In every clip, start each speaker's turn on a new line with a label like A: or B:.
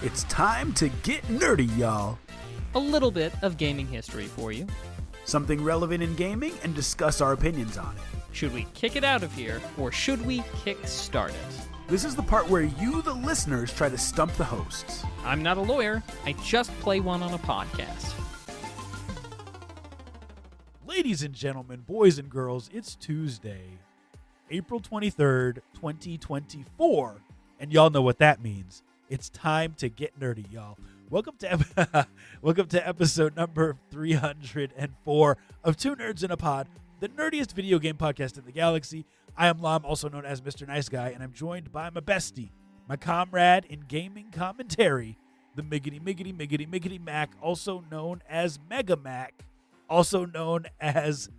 A: It's time to get nerdy, y'all.
B: A little bit of gaming history for you.
A: Something relevant in gaming and discuss our opinions on it.
B: Should we kick it out of here, or should we kick-start it?
A: This is the part where you, the listeners, try to stump the hosts.
B: I'm not a lawyer. I just play one on a podcast.
C: Ladies and gentlemen, boys and girls, it's Tuesday, April 23rd, 2024, and y'all know what that means. It's time to get nerdy, y'all. Welcome to episode number 304 of Two Nerds in a Pod, the nerdiest video game podcast in the galaxy. I am Lam, also known as Mr. Nice Guy, and I'm joined by my bestie, my comrade in gaming commentary, the Miggity Mac, also known as Mega Mac, also known as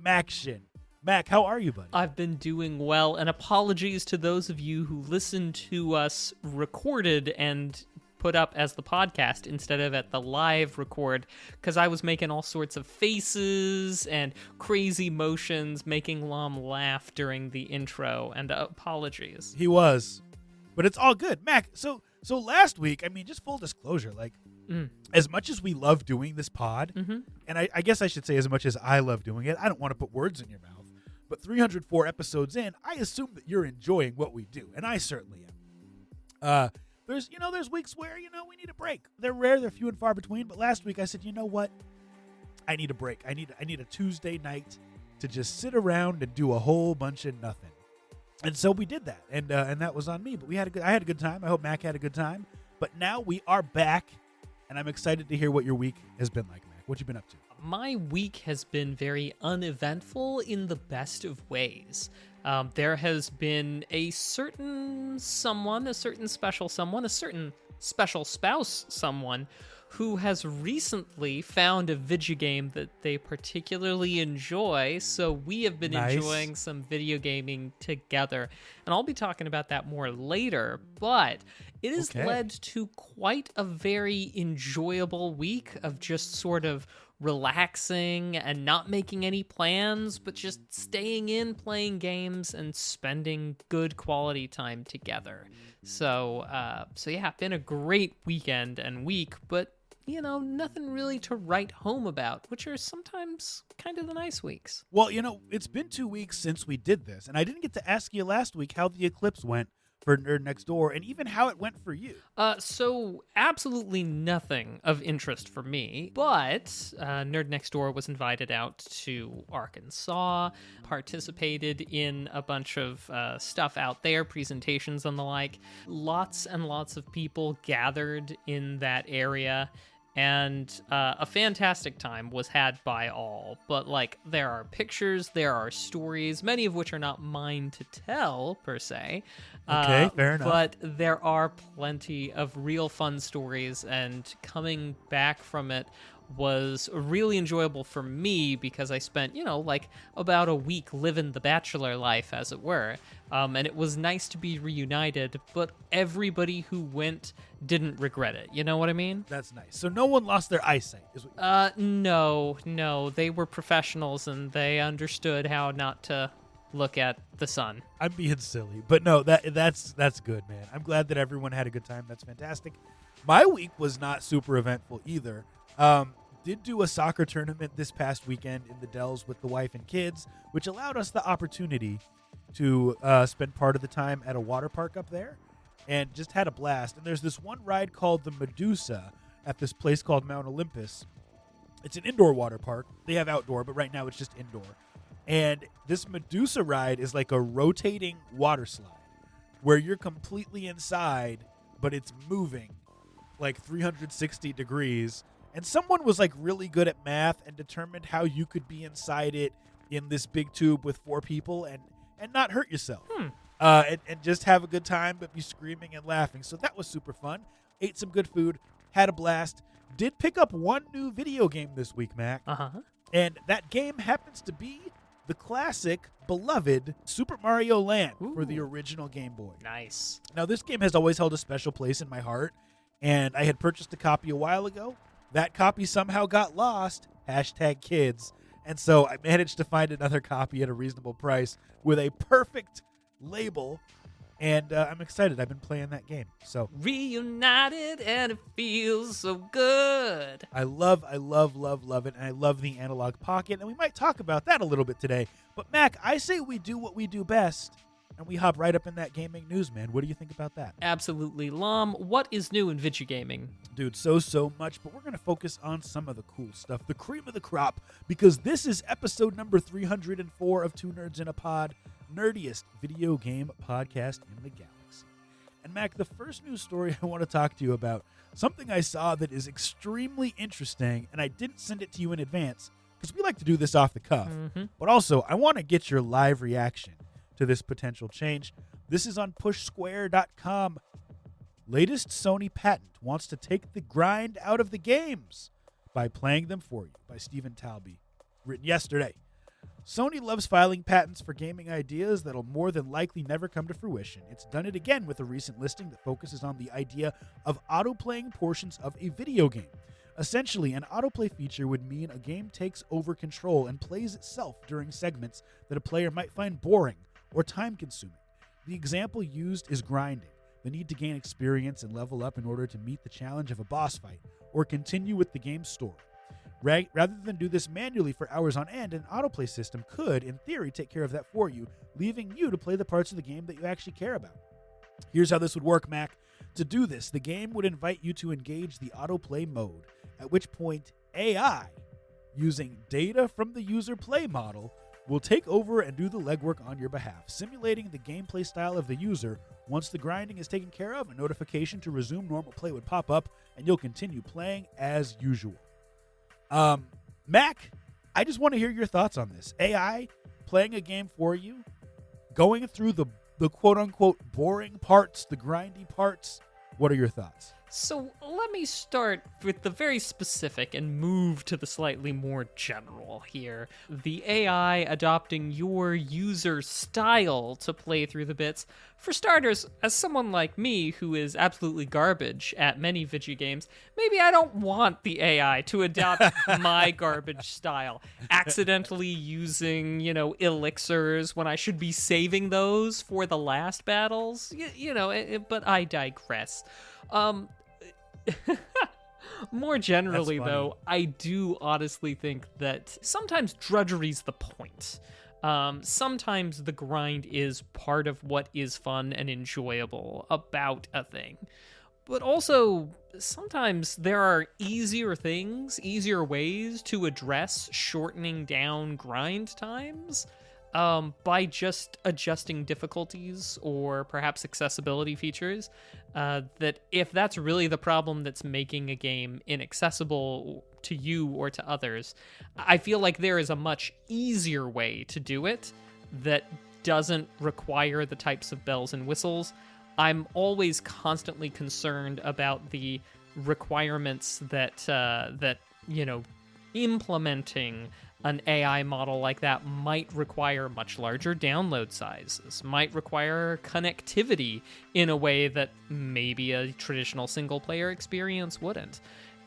C: Maction. Mac, how are you, buddy?
B: I've been doing well, and apologies to those of you who listen to us recorded and put up as the podcast instead of at the live record, because I was making all sorts of faces and crazy motions, making Lam laugh during the intro, and apologies.
C: He was, but it's all good. Mac, so last week, I mean, just full disclosure, as much as we love doing this pod, and I guess I should say as much as I love doing it, I don't want to put words in your mouth, but 304 episodes in, I assume that you're enjoying what we do, and I certainly am. There's weeks where, we need a break. They're rare, they're few and far between, but last week I said, you know what? I need a break. I need a Tuesday night to just sit around and do a whole bunch of nothing. And so we did that, and that was on me, but I had a good time. I hope Mac had a good time, but now we are back, and I'm excited to hear what your week has been like, Mac. What you been up to?
B: My week has been very uneventful in the best of ways. There has been a certain someone, a certain special someone, a certain special spouse someone who has recently found a video game that they particularly enjoy, so we have been enjoying some video gaming together. And I'll be talking about that more later, but it has led to quite a very enjoyable week of just sort of relaxing and not making any plans, but just staying in, playing games, and spending good quality time together. So yeah, been a great weekend and week, but nothing really to write home about, which are sometimes kind of the nice weeks.
C: Well, it's been 2 weeks since we did this, and I didn't get to ask you last week how the eclipse went for Nerd Next Door, and even how it went for you.
B: So absolutely nothing of interest for me, but Nerd Next Door was invited out to Arkansas, participated in a bunch of stuff out there, presentations and the like. Lots and lots of people gathered in that area, and a fantastic time was had by all. But, there are pictures, there are stories, many of which are not mine to tell, per se.
C: Okay, fair enough.
B: But there are plenty of real fun stories, and coming back from it was really enjoyable for me because I spent, about a week living the bachelor life, as it were. And it was nice to be reunited, but everybody who went didn't regret it. You know what I mean?
C: That's nice. So no one lost their eyesight, is what
B: No. They were professionals, and they understood how not to look at the sun.
C: I'm being silly, but no, that's good, man. I'm glad that everyone had a good time. That's fantastic. My week was not super eventful either. Did do a soccer tournament this past weekend in the Dells with the wife and kids, which allowed us the opportunity to spend part of the time at a water park up there, and just had a blast. And there's this one ride called the Medusa at this place called Mount Olympus. It's an indoor water park. They have outdoor, but right now it's just indoor. And this Medusa ride is like a rotating water slide where you're completely inside, but it's moving like 360 degrees. And someone was really good at math and determined how you could be inside it in this big tube with 4 people and not hurt yourself. And just have a good time, but be screaming and laughing. So that was super fun. Ate some good food, had a blast. Did pick up one new video game this week, Mac. And that game happens to be the classic, beloved Super Mario Land for the original Game Boy.
B: Nice.
C: Now, this game has always held a special place in my heart, and I had purchased a copy a while ago. That copy somehow got lost, #kids, and so I managed to find another copy at a reasonable price with a perfect label and I'm excited. I've been playing that game, so
B: Reunited and it feels so good.
C: I love it, and I love the Analog Pocket, and we might talk about that a little bit today. But Mac, I say we do what we do best, and we hop right up in that gaming news, man. What do you think about that?
B: Absolutely. Lom, what is new in video gaming?
C: Dude, so much, but we're going to focus on some of the cool stuff, the cream of the crop, because this is episode number 304 of Two Nerds in a Pod, nerdiest video game podcast in the galaxy. And Mac, the first news story I want to talk to you about, something I saw that is extremely interesting, and I didn't send it to you in advance, because we like to do this off the cuff, but also I want to get your live reaction to this potential change. This is on pushsquare.com. Latest Sony patent wants to take the grind out of the games by playing them for you, by Stephen Talby, written yesterday. Sony loves filing patents for gaming ideas that'll more than likely never come to fruition. It's done it again with a recent listing that focuses on the idea of auto-playing portions of a video game. Essentially, an autoplay feature would mean a game takes over control and plays itself during segments that a player might find boring or time-consuming. The example used is grinding, the need to gain experience and level up in order to meet the challenge of a boss fight or continue with the game's story. Rather than do this manually for hours on end, an autoplay system could, in theory, take care of that for you, leaving you to play the parts of the game that you actually care about. Here's how this would work, Mac. To do this, the game would invite you to engage the autoplay mode, at which point AI, using data from the user play model, will take over and do the legwork on your behalf, simulating the gameplay style of the user. Once the grinding is taken care of, a notification to resume normal play would pop up, and you'll continue playing as usual. Mac, I just want to hear your thoughts on this. AI playing a game for you, going through the quote-unquote boring parts, the grindy parts. What are your thoughts?
B: So let me start with the very specific and move to the slightly more general here. The AI adopting your user style to play through the bits. For starters, as someone like me who is absolutely garbage at many video games, maybe I don't want the AI to adopt my garbage style, accidentally using, elixirs when I should be saving those for the last battles, but I digress. More generally, though, I do honestly think that sometimes drudgery's the point. Sometimes the grind is part of what is fun and enjoyable about a thing. But also, sometimes there are easier ways to address shortening down grind times. By just adjusting difficulties or perhaps accessibility features, that if that's really the problem that's making a game inaccessible to you or to others, I feel like there is a much easier way to do it that doesn't require the types of bells and whistles. I'm always constantly concerned about the requirements that implementing an AI model like that might require much larger download sizes, might require connectivity in a way that maybe a traditional single-player experience wouldn't.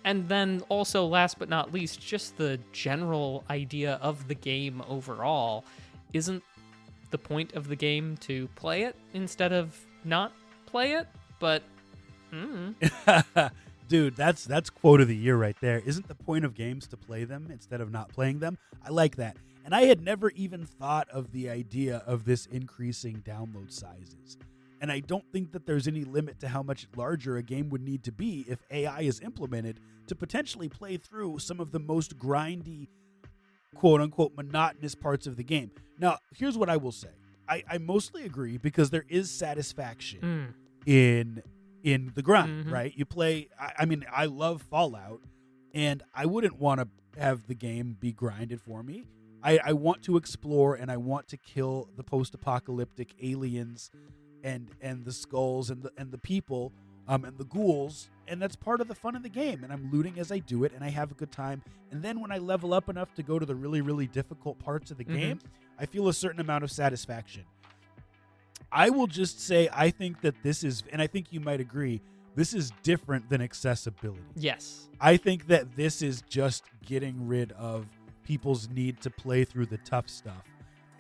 B: And then also, last but not least, just the general idea of the game overall. Isn't the point of the game to play it instead of not play it? But,
C: Dude, that's quote of the year right there. Isn't the point of games to play them instead of not playing them? I like that. And I had never even thought of the idea of this increasing download sizes. And I don't think that there's any limit to how much larger a game would need to be if AI is implemented to potentially play through some of the most grindy, quote-unquote, monotonous parts of the game. Now, here's what I will say. I mostly agree because there is satisfaction in the grind, right? You play, I love Fallout, and I wouldn't want to have the game be grinded for me. I want to explore, and I want to kill the post-apocalyptic aliens and the skulls and the people and the ghouls, and that's part of the fun of the game, and I'm looting as I do it, and I have a good time. And then when I level up enough to go to the really, really difficult parts of the game, I feel a certain amount of satisfaction. I will just say I think that this is, and I think you might agree, this is different than accessibility.
B: yes.
C: I think that this is just getting rid of people's need to play through the tough stuff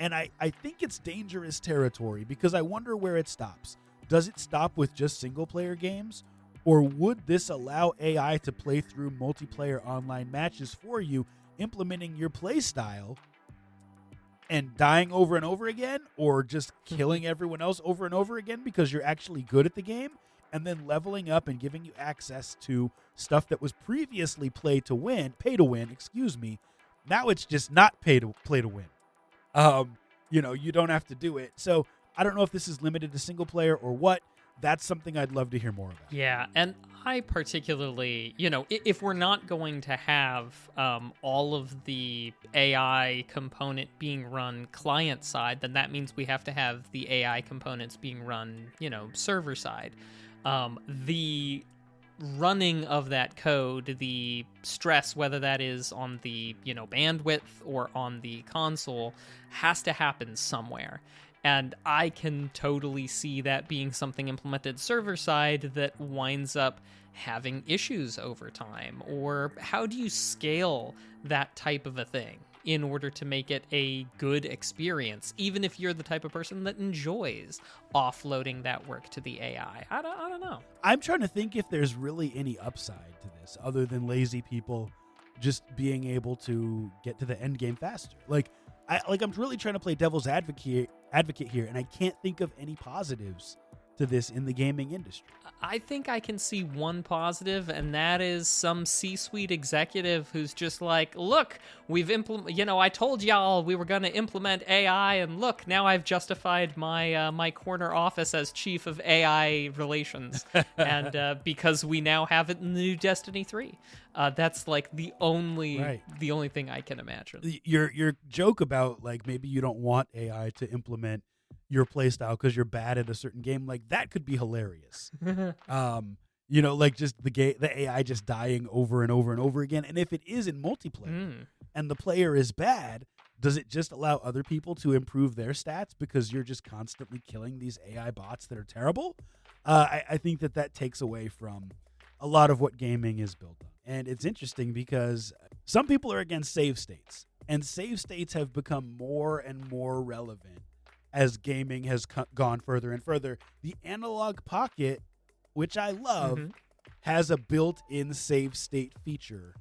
C: And I think it's dangerous territory because I wonder where it stops. Does it stop with just single-player games? Or would this allow AI to play through multiplayer online matches for you, implementing your play style and dying over and over again, or just killing everyone else over and over again because you're actually good at the game, and then leveling up and giving you access to stuff that was previously pay to win, now it's just not play to win. You don't have to do it. So I don't know if this is limited to single player or what. That's something I'd love to hear more about.
B: Yeah, and I particularly, if we're not going to have all of the AI component being run client side, then that means we have to have the AI components being run, server side. The running of that code, the stress, whether that is on the, bandwidth or on the console, has to happen somewhere. And I can totally see that being something implemented server side that winds up having issues over time. Or how do you scale that type of a thing in order to make it a good experience, even if you're the type of person that enjoys offloading that work to the AI? I don't know.
C: I'm trying to think if there's really any upside to this other than lazy people just being able to get to the end game faster. I'm really trying to play devil's advocate here, and I can't think of any positives to this in the gaming industry.
B: I think I can see one positive, and that is some C-suite executive who's just like, look, I told y'all we were going to implement AI, and look, now I've justified my corner office as chief of AI relations, and because we now have it in the new Destiny 3. That's like the only thing I can imagine.
C: Your joke about maybe you don't want AI to implement your playstyle because you're bad at a certain game, that could be hilarious. Just the AI just dying over and over and over again. And if it is in multiplayer and the player is bad, does it just allow other people to improve their stats because you're just constantly killing these AI bots that are terrible? I think that takes away from a lot of what gaming is built on. And it's interesting because some people are against save states, and save states have become more and more relevant as gaming has gone further and further. The Analog Pocket, which I love, has a built-in save state feature.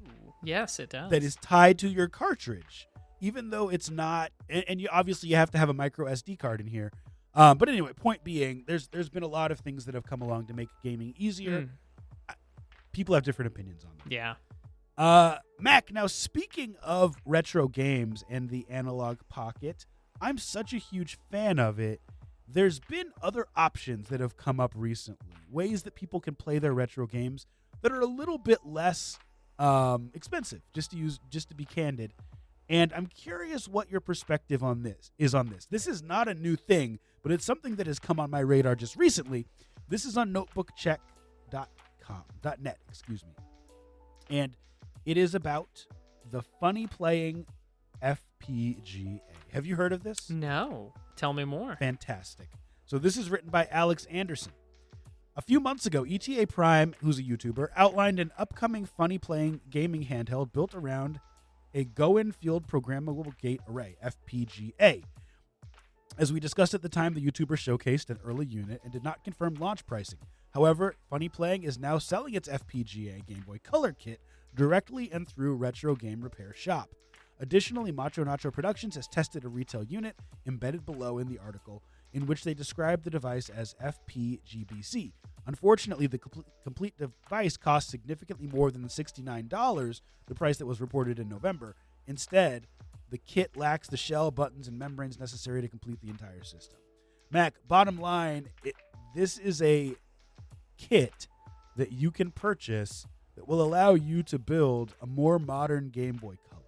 B: Yes, it does.
C: That is tied to your cartridge, even though it's not. And you obviously have to have a micro SD card in here. But anyway, point being, there's been a lot of things that have come along to make gaming easier. People have different opinions on them.
B: Yeah.
C: Mac, now speaking of retro games and the Analog Pocket, I'm such a huge fan of it. There's been other options that have come up recently, ways that people can play their retro games that are a little bit less expensive, just to be candid. And I'm curious what your perspective on this is. This is not a new thing, but it's something that has come on my radar just recently. This is on notebookcheck.net, and it is about the Funny Playing FPGA. Have you heard of this?
B: No. Tell me more.
C: Fantastic. So this is written by Alex Anderson. A few months ago, ETA Prime, who's a YouTuber, outlined an upcoming Funny Playing gaming handheld built around a Go-In Field Programmable Gate Array, FPGA. As we discussed at the time, the YouTuber showcased an early unit and did not confirm launch pricing. However, Funny Playing is now selling its FPGA Game Boy Color kit directly and through Retro Game Repair Shop. Additionally, Macho Nacho Productions has tested a retail unit embedded below in the article in which they describe the device as FPGBC. Unfortunately, the complete device costs significantly more than the $69, the price that was reported in November. Instead, the kit lacks the shell, buttons, and membranes necessary to complete the entire system. Mac, bottom line, this is a kit that you can purchase that will allow you to build a more modern Game Boy Color.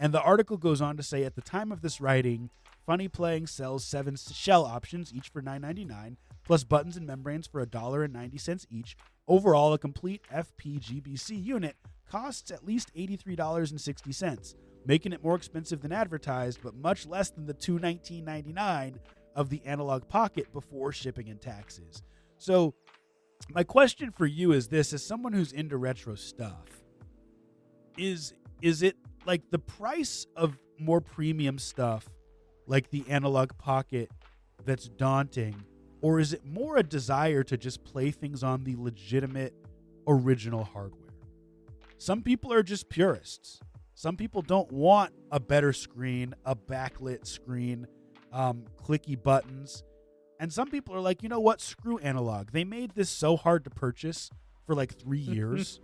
C: And the article goes on to say, at the time of this writing, Funny Playing sells 7 shell options, each for $9.99, plus buttons and membranes for $1.90 each. Overall, a complete FPGBC unit costs at least $83.60, making it more expensive than advertised, but much less than the $219.99 of the Analog Pocket before shipping and taxes. So my question for you is this: as someone who's into retro stuff, is it like the price of more premium stuff like the Analog Pocket that's daunting, or is it more a desire to just play things on the legitimate original hardware? Some people are just purists. Some people don't want a better screen, a backlit screen, clicky buttons. And some people are like, you know what? Screw analog. They made this so hard to purchase for like 3 years.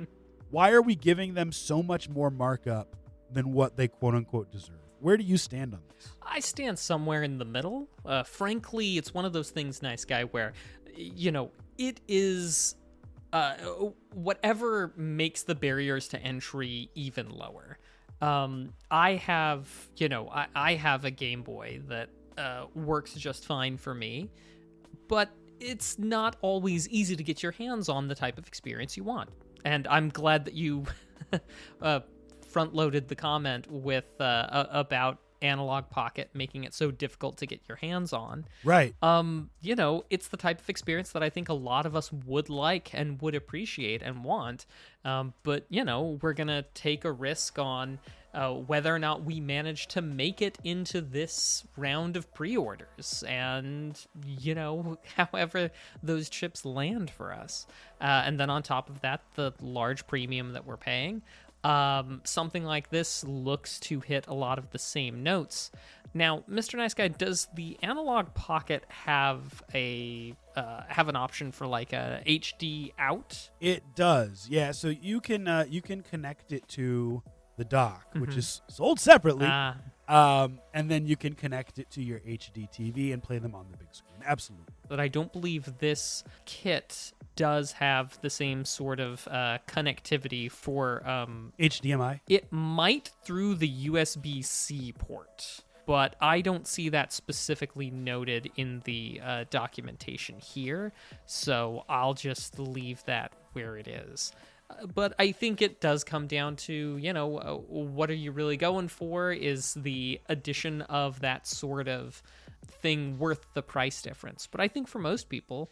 C: Why are we giving them so much more markup than what they quote unquote deserve? Where do you stand on this?
B: I stand somewhere in the middle. Frankly, it's one of those things, Nice Guy, where, it is whatever makes the barriers to entry even lower. I have a Game Boy that works just fine for me, but it's not always easy to get your hands on the type of experience you want. And I'm glad that you front-loaded the comment with about Analog Pocket making it so difficult to get your hands on.
C: Right.
B: It's the type of experience that I think a lot of us would like and would appreciate and want. But we're going to take a risk on whether or not we manage to make it into this round of pre-orders and, however those chips land for us. And then on top of that, the large premium that we're paying. Something like this looks to hit a lot of the same notes. Now, Mr. Nice Guy, does the Analog Pocket have an option for like a HD out?
C: It does, yeah. So you can connect it to the dock, which is sold separately, and then you can connect it to your HD TV and play them on the big screen. Absolutely.
B: But I don't believe this kit does have the same sort of connectivity for
C: HDMI.
B: It might through the USB-C port, but I don't see that specifically noted in the documentation here, so I'll just leave that where it is. But I think it does come down to, what are you really going for? Is the addition of that sort of thing worth the price difference? But I think for most people,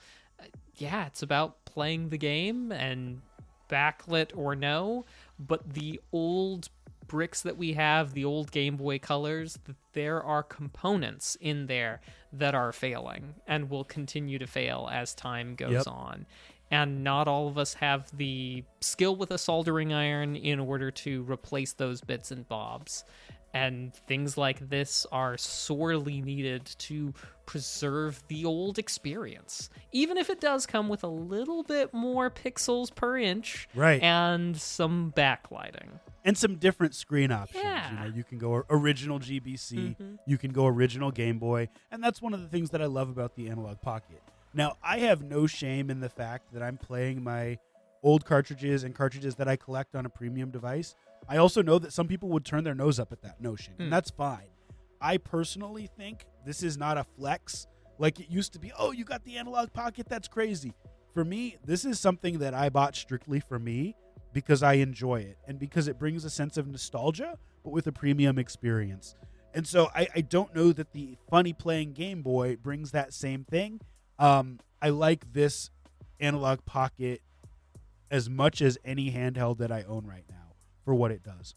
B: it's about playing the game and backlit or no, but the old bricks that we have, the old Game Boy Colors, there are components in there that are failing and will continue to fail as time goes on. And not all of us have the skill with a soldering iron in order to replace those bits and bobs. And things like this are sorely needed to preserve the old experience, even if it does come with a little bit more pixels per inch,
C: right,
B: and some backlighting
C: and some different screen options.
B: Yeah.
C: You can go original GBC, you can go original Game Boy, and that's one of the things that I love about the Analog Pocket. Now, I have no shame in the fact that I'm playing my old cartridges and cartridges that I collect on a premium device. I also know that some people would turn their nose up at that notion, and that's fine. I personally think this is not a flex like it used to be. Oh, you got the Analog Pocket? That's crazy. For me, this is something that I bought strictly for me because I enjoy it and because it brings a sense of nostalgia, but with a premium experience. And so I don't know that the funny playing Game Boy brings that same thing. I like this Analog Pocket as much as any handheld that I own right now for what it does.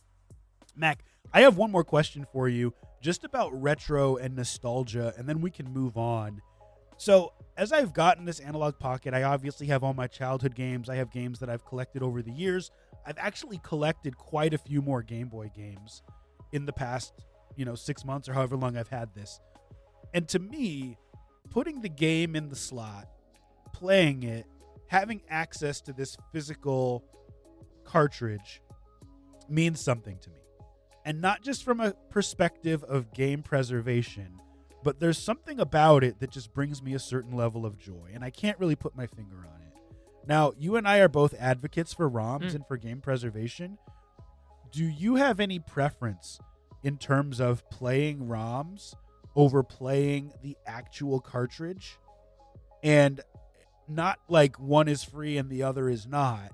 C: Mac, I have one more question for you just about retro and nostalgia, and then we can move on. So as I've gotten this Analog Pocket, I obviously have all my childhood games. I have games that I've collected over the years. I've actually collected quite a few more Game Boy games in the past, 6 months or however long I've had this. And to me, putting the game in the slot, playing it, having access to this physical cartridge means something to me. And not just from a perspective of game preservation, but there's something about it that just brings me a certain level of joy, and I can't really put my finger on it. Now, you and I are both advocates for ROMs and for game preservation. Do you have any preference in terms of playing ROMs over playing the actual cartridge? And not like one is free and the other is not,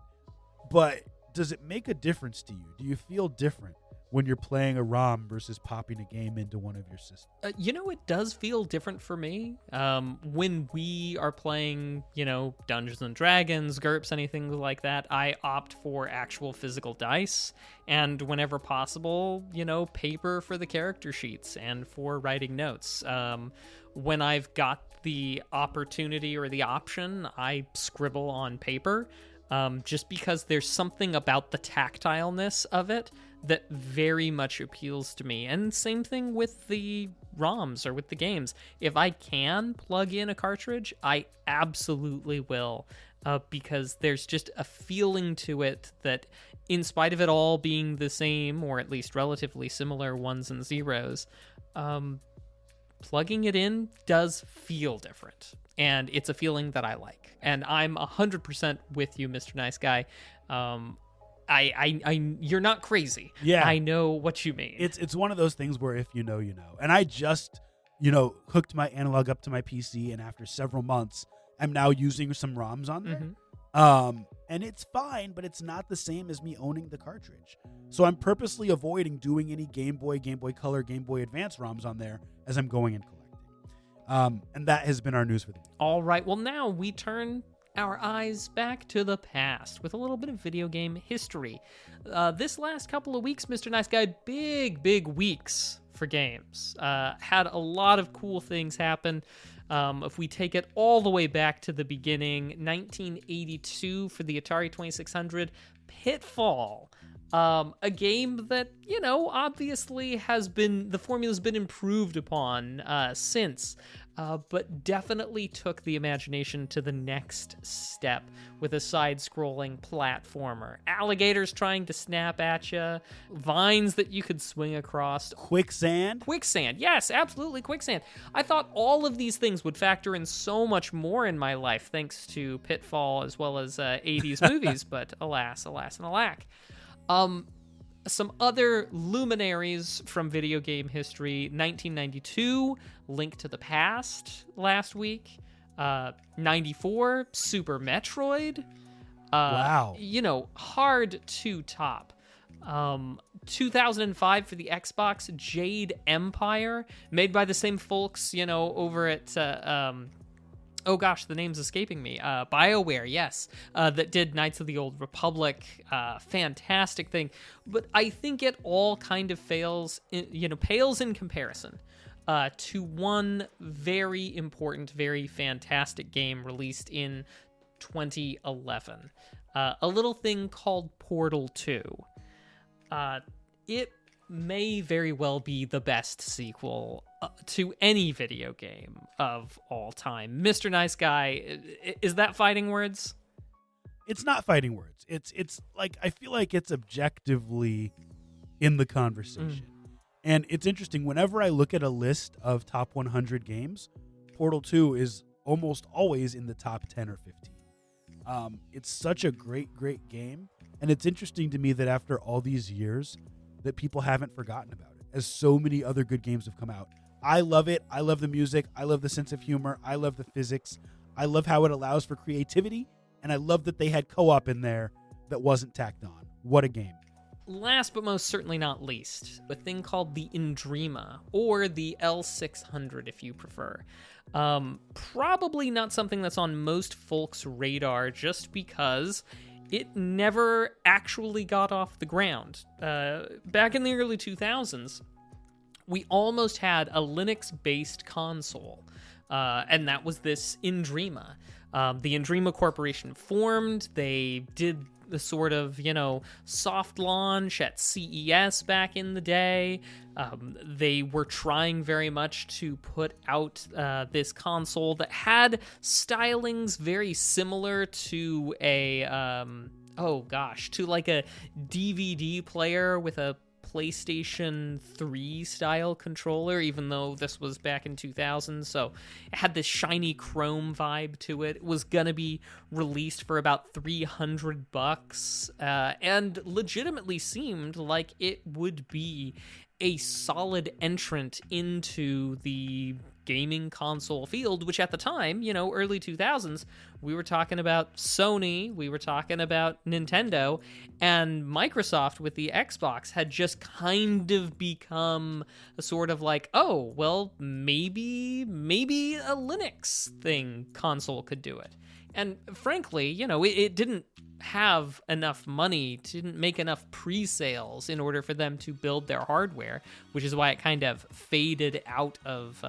C: but does it make a difference to you? Do you feel different when you're playing a ROM versus popping a game into one of your systems?
B: It does feel different for me. When we are playing, Dungeons and Dragons, GURPS, anything like that, I opt for actual physical dice, and whenever possible, paper for the character sheets and for writing notes. When I've got the opportunity or the option, I scribble on paper, just because there's something about the tactileness of it that very much appeals to me. And same thing with the ROMs or with the games. If I can plug in a cartridge, I absolutely will, because there's just a feeling to it that, in spite of it all being the same, or at least relatively similar ones and zeros, plugging it in does feel different. And it's a feeling that I like. And I'm 100% with you, Mr. Nice Guy. You're not crazy.
C: Yeah.
B: I know what you mean.
C: It's one of those things where if you know, you know. And I just, hooked my analog up to my PC, and after several months, I'm now using some ROMs on there.
B: Mm-hmm.
C: And it's fine, but it's not the same as me owning the cartridge. So I'm purposely avoiding doing any Game Boy, Game Boy Color, Game Boy Advance ROMs on there as I'm going and collecting. And that has been our news for the week.
B: All right. Well, now we turn our eyes back to the past with a little bit of video game history. This last couple of weeks, Mr. Nice Guy, big weeks for games. Had a lot of cool things happen. If we take it all the way back to the beginning, 1982 for the Atari 2600, Pitfall. A game that, obviously the formula's been improved upon since, but definitely took the imagination to the next step with a side-scrolling platformer. Alligators trying to snap at you, vines that you could swing across.
C: Quicksand,
B: yes, absolutely, quicksand. I thought all of these things would factor in so much more in my life thanks to Pitfall as well as 80s movies, but alas, and alack. Some other luminaries from video game history: 1992, Link to the Past last week. 94, Super Metroid.
C: Wow.
B: Hard to top. 2005 for the Xbox, Jade Empire, made by the same folks, over at oh gosh, the name's escaping me. BioWare, yes, that did Knights of the Old Republic. Fantastic thing. But I think it all kind of pales in comparison to one very important, very fantastic game released in 2011. A little thing called Portal 2. It may very well be the best sequel to any video game of all time. Mr. Nice Guy, is that fighting words?
C: It's not fighting words. It's like, I feel like it's objectively in the conversation. And it's interesting, whenever I look at a list of top 100 games, Portal 2 is almost always in the top 10 or 15. It's such a great game. And it's interesting to me that after all these years, that people haven't forgotten about it, as so many other good games have come out. I love it. I love the music. I love the sense of humor. I love the physics. I love how it allows for creativity. And I love that they had co-op in there that wasn't tacked on. What a game.
B: Last but most certainly not least, a thing called the Indrema, or the L600 if you prefer. Probably not something that's on most folks' radar, just because it never actually got off the ground. Back in the early 2000s, we almost had a Linux-based console, and that was this Indrema. The Indrema Corporation formed. They did the sort of, soft launch at CES back in the day. They were trying very much to put out this console that had stylings very similar to to like a DVD player with a PlayStation 3 style controller, even though this was back in 2000, so it had this shiny chrome vibe to it. It was gonna be released for about $300, and legitimately seemed like it would be a solid entrant into the gaming console field, which at the time, early 2000s, we were talking about Sony, we were talking about Nintendo, and Microsoft with the Xbox had just kind of become a sort of like, oh, well, maybe a Linux thing console could do it. And frankly, it didn't have enough money, didn't make enough pre-sales in order for them to build their hardware, which is why it kind of faded out of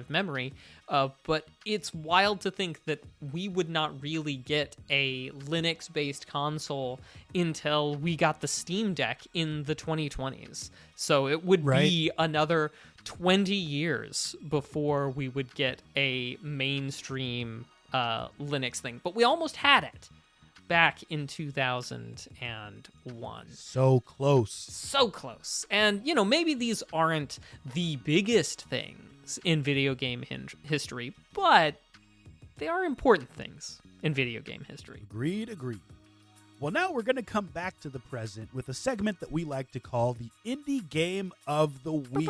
B: memory. But it's wild to think that we would not really get a Linux-based console until we got the Steam Deck in the 2020s. So it would be another 20 years before we would get a mainstream Linux thing. But we almost had it back in 2001.
C: So close. And, maybe these aren't the biggest things in video game history, but they are important things in video game history. Agreed. Well, now we're going to come back to the present with a segment that we like to call the Indie Game of the Week,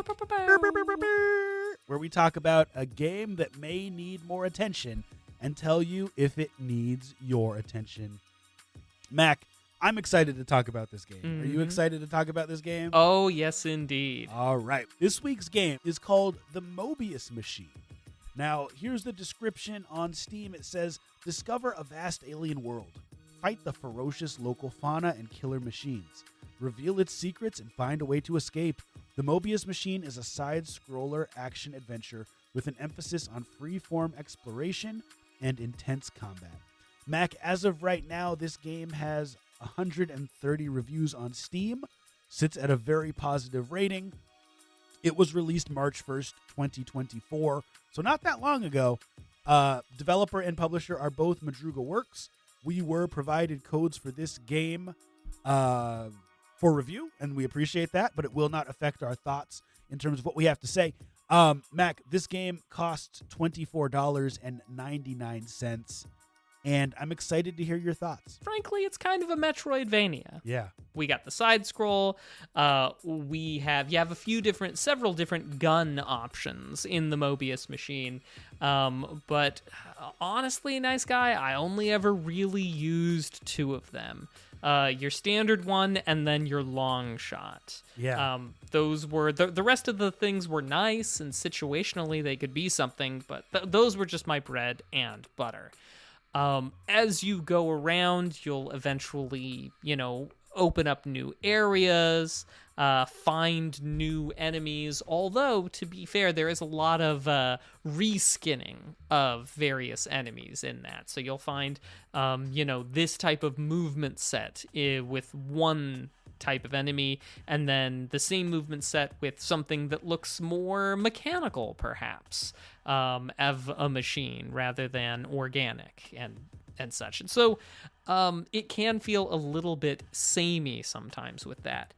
C: where we talk about a game that may need more attention and tell you if it needs your attention. Mac, I'm excited to talk about this game. Are you excited to talk about this game?
B: Oh, yes, indeed.
C: All right. This week's game is called The Mobius Machine. Now, here's the description on Steam. It says, discover a vast alien world. Fight the ferocious local fauna and killer machines. Reveal its secrets and find a way to escape. The Mobius Machine is a side-scroller action-adventure with an emphasis on free-form exploration and intense combat. Mac, as of right now, this game has 130 reviews on Steam, sits at a very positive rating. It was released March 1st, 2024, so not that long ago. Developer and publisher are both Madruga Works. We were provided codes for this game for review, and we appreciate that, but it will not affect our thoughts in terms of what we have to say. Mac, this game costs $24.99, and I'm excited to hear your thoughts.
B: Frankly, it's kind of a Metroidvania.
C: Yeah.
B: We got the side scroll. You have several different gun options in the Mobius Machine. But honestly, nice guy, I only ever really used two of them. Your standard one and then your long shot.
C: Yeah.
B: Those were the rest of the things were nice, and situationally they could be something, but those were just my bread and butter. As you go around, you'll eventually, open up new areas, find new enemies. Although, to be fair, there is a lot of reskinning of various enemies in that. So you'll find, this type of movement set with one type of enemy, and then the same movement set with something that looks more mechanical, perhaps, of a machine rather than organic and such. And so it can feel a little bit samey sometimes with that.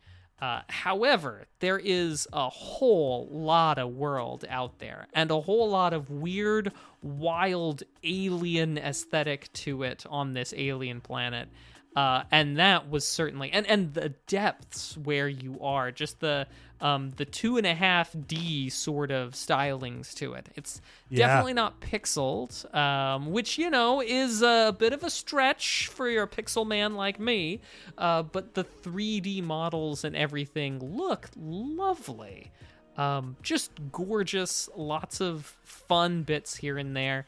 B: However, there is a whole lot of world out there and a whole lot of weird, wild alien aesthetic to it on this alien planet. And that was certainly, and the depths where you are, just the 2.5D sort of stylings to it. It's definitely not pixeled, which, is a bit of a stretch for your pixel man like me. But the 3D models and everything look lovely. Just gorgeous, lots of fun bits here and there.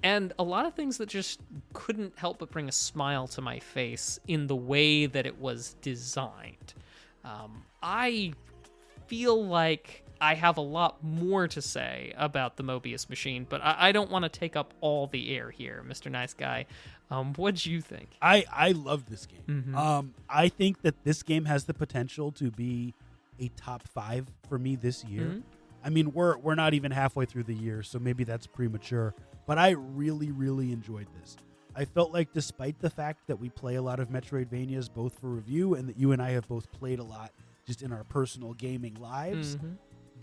B: And a lot of things that just couldn't help but bring a smile to my face in the way that it was designed. I feel like I have a lot more to say about the Mobius Machine, but I don't want to take up all the air here, Mr. Nice Guy. What'd you think?
C: I love this game.
B: Mm-hmm.
C: I think that this game has the potential to be a top 5 for me this year.
B: Mm-hmm.
C: I mean, we're not even halfway through the year, so maybe that's premature. But I really, really enjoyed this. I felt like despite the fact that we play a lot of Metroidvanias both for review and that you and I have both played a lot just in our personal gaming lives,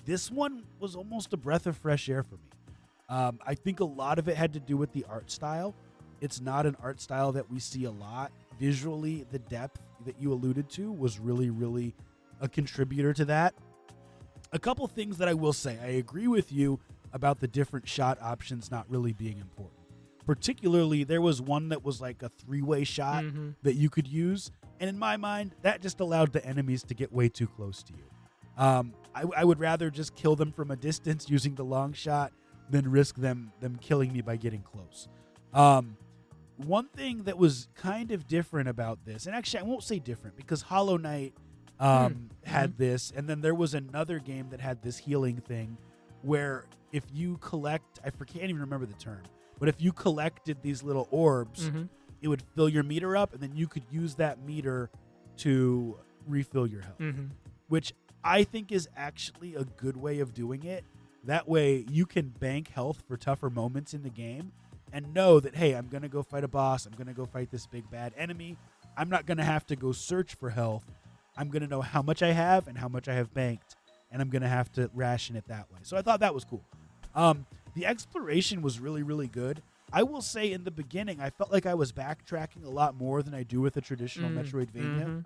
C: this one was almost a breath of fresh air for me. I think a lot of it had to do with the art style. It's not an art style that we see a lot. Visually, the depth that you alluded to was really, really a contributor to that. a couple things that I will say. I agree with you about the different shot options not really being important. Particularly, there was one that was like a 3-way shot that you could use. And in my mind, that just allowed the enemies to get way too close to you. I would rather just kill them from a distance using the long shot than risk them killing me by getting close. One thing that was kind of different about this, and actually I won't say different because Hollow Knight had this, and then there was another game that had this healing thing where if you collect, can't even remember the term, but if you collected these little orbs, it would fill your meter up, and then you could use that meter to refill your health, which I think is actually a good way of doing it. That way you can bank health for tougher moments in the game and know that, hey, I'm going to go fight a boss. I'm going to go fight this big bad enemy. I'm not going to have to go search for health. I'm going to know how much I have and how much I have banked, and I'm going to have to ration it that way. So I thought that was cool. The exploration was really, really good. I will say in the beginning, I felt like I was backtracking a lot more than I do with a traditional Metroidvania.